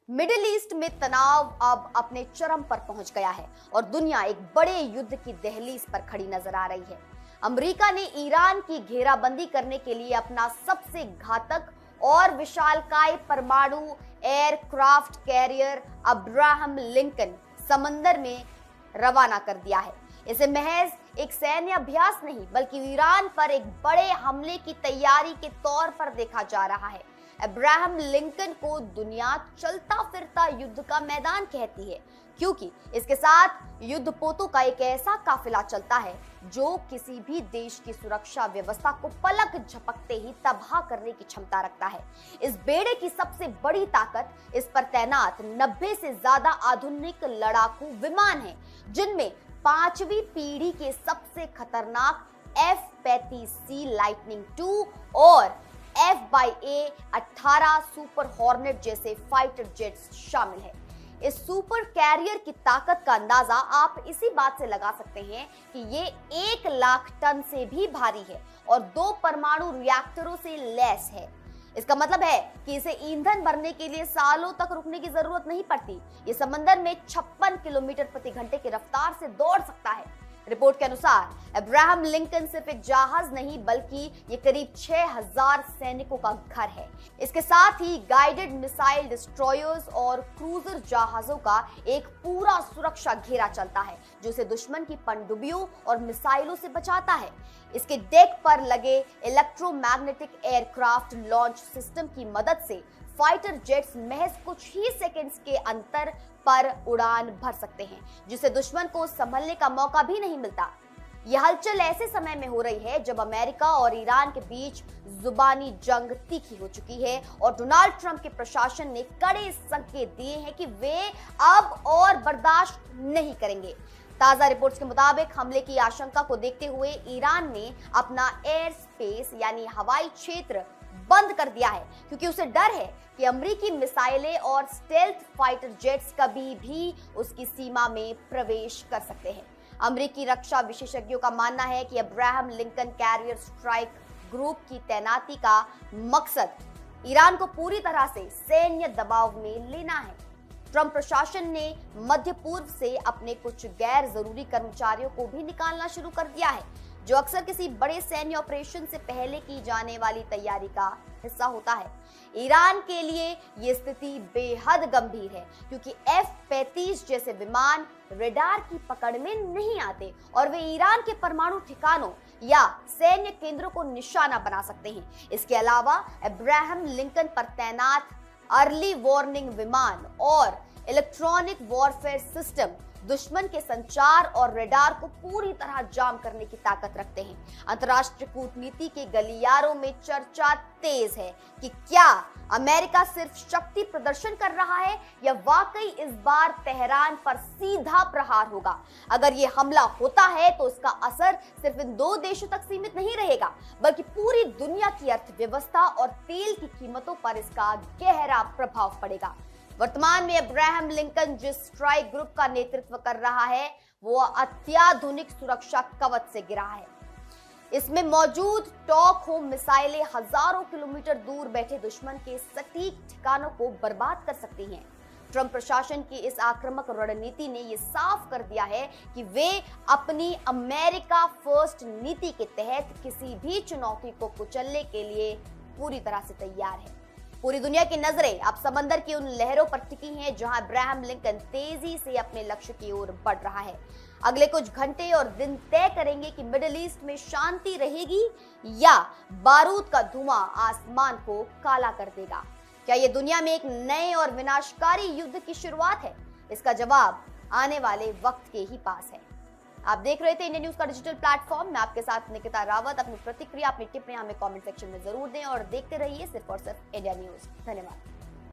Middle east में तनाव अब अपने चरम पर पहुंच गया है और दुनिया एक बड़े युद्ध की दहलीज पर खड़ी नजर आ रही है। अमेरिका ने ईरान की घेराबंदी करने के लिए अपना सबसे घातक और विशालकाय परमाणु एयरक्राफ्ट कैरियर अब्राहम लिंकन समंदर में रवाना कर दिया है। इसे महज एक सैन्य अभ्यास नहीं बल्कि ईरान पर एक बड़े हमले की तैयारी के तौर पर देखा जा रहा है। अब्राहम लिंकन को दुनिया चलता फिरता युद्ध का मैदान कहती है क्योंकि इसके साथ युद्धपोतों का एक ऐसा काफिला चलता है जो किसी भी देश की सुरक्षा व्यवस्था को पलक झपकते ही तबाह करने की क्षमता रखता है। इस बेड़े की सबसे बड़ी ताकत इस पर तैनात 90 से ज्यादा आधुनिक लड़ाकू विमान हैं, जिनमें 5वीं पीढ़ी के सबसे खतरनाक F-35C लाइटनिंग II और F/A-18 सुपर हॉर्नेट जैसे फाइटर जेट्स शामिल है। इस सुपर कैरियर की ताकत का अंदाजा आप इसी बात से लगा सकते हैं कि ये 1 लाख टन से भी भारी है और 2 परमाणु रिएक्टरों से लैस है। इसका मतलब है कि इसे ईंधन भरने के लिए सालों तक रुकने की जरूरत नहीं पड़ती। ये समंदर में 56 किलोमीटर प्रति घंटे की रफ्तार से दौड़ सकता है। रिपोर्ट के अनुसार अब्राहम लिंकन सिर्फ एक जहाज नहीं बल्कि ये करीब 6000 सैनिकों का घर है। इसके साथ ही गाइडेड मिसाइल डिस्ट्रॉयर्स और क्रूजर जहाजों का एक पूरा सुरक्षा घेरा चलता है जो इसे दुश्मन की पनडुब्बियों और मिसाइलों से बचाता है। इसके डेक पर लगे इलेक्ट्रोमैग्नेटिक एयरक्राफ्ट लॉन्च सिस्टम की मदद से फाइटर जेट्स महज कुछ ही सेकंड्स के अंतर पर उड़ान भर सकते हैं, जिसे दुश्मन को संभलने का मौका भी नहीं मिलता। यह हलचल ऐसे समय में हो रही है जब अमेरिका और ईरान के बीच जुबानी जंग तीखी हो चुकी है और डोनाल्ड ट्रंप के प्रशासन ने कड़े संकेत दिए हैं कि वे अब और बर्दाश्त नहीं करेंगे। ताजा रिपोर्ट्स के मुताबिक हमले की आशंका को देखते हुए ईरान ने अपना एयर स्पेस यानी हवाई क्षेत्र बंद कर दिया है क्योंकि उसे डर है कि अमेरिकी मिसाइलें और स्टेल्थ फाइटर जेट्स कभी भी उसकी सीमा में प्रवेश कर सकते हैं। अमेरिकी रक्षा विशेषज्ञों का मानना है कि Abraham Lincoln carrier strike group की तैनाती का मकसद ईरान को पूरी तरह से सैन्य दबाव में लेना है। ट्रंप प्रशासन ने मध्य पूर्व से अपने कुछ गैर जरूरी कर्मचारियों को भी निकालना शुरू कर दिया है, जो अक्सर किसी बड़े सैन्य ऑपरेशन से पहले की जाने वाली तैयारी का हिस्सा होता है। ईरान के लिए ये स्थिति बेहद गंभीर है क्योंकि F-35 जैसे विमान रडार की पकड़ में नहीं आते और वे ईरान के परमाणु ठिकानों या सैन्य केंद्रों को निशाना बना सकते हैं। इसके अलावा अब्राहम लिंकन पर तैनात अर्ली वार्निंग विमान और इलेक्ट्रॉनिक वॉरफेयर सिस्टम दुश्मन के संचार और रडार को पूरी तरह जाम करने की ताकत रखते हैं। अंतर्राष्ट्रीय कूटनीति के गलियारों में चर्चा तेज है कि क्या अमेरिका सिर्फ शक्ति प्रदर्शन कर रहा है या वाकई इस बार तेहरान पर सीधा प्रहार होगा। अगर ये हमला होता है तो इसका असर सिर्फ इन 2 देशों तक सीमित नहीं रहेगा बल्कि पूरी दुनिया की अर्थव्यवस्था और तेल की कीमतों पर इसका गहरा प्रभाव पड़ेगा। वर्तमान में अब्राहम लिंकन जिस स्ट्राइक ग्रुप का नेतृत्व कर रहा है वो अत्याधुनिक सुरक्षा कवच से घिरा है। इसमें मौजूद टॉक होम मिसाइलें हजारों किलोमीटर दूर बैठे दुश्मन के सटीक ठिकानों को बर्बाद कर सकती हैं। ट्रंप प्रशासन की इस आक्रामक रणनीति ने यह साफ कर दिया है कि वे अपनी अमेरिका फर्स्ट नीति के तहत किसी भी चुनौती को कुचलने के लिए पूरी तरह से तैयार है। पूरी दुनिया की नजरें अब समंदर की उन लहरों पर टिकी हैं जहां अब्राहम लिंकन तेजी से अपने लक्ष्य की ओर बढ़ रहा है। अगले कुछ घंटे और दिन तय करेंगे कि मिडिल ईस्ट में शांति रहेगी या बारूद का धुआं आसमान को काला कर देगा। क्या यह दुनिया में एक नए और विनाशकारी युद्ध की शुरुआत है? इसका जवाब आने वाले वक्त के ही पास है। आप देख रहे थे इंडिया न्यूज का डिजिटल प्लेटफॉर्म। मैं आपके साथ निकिता रावत। अपनी प्रतिक्रिया अपनी टिप्पणी हमें कमेंट सेक्शन में जरूर दें और देखते रहिए सिर्फ और सिर्फ इंडिया न्यूज। धन्यवाद।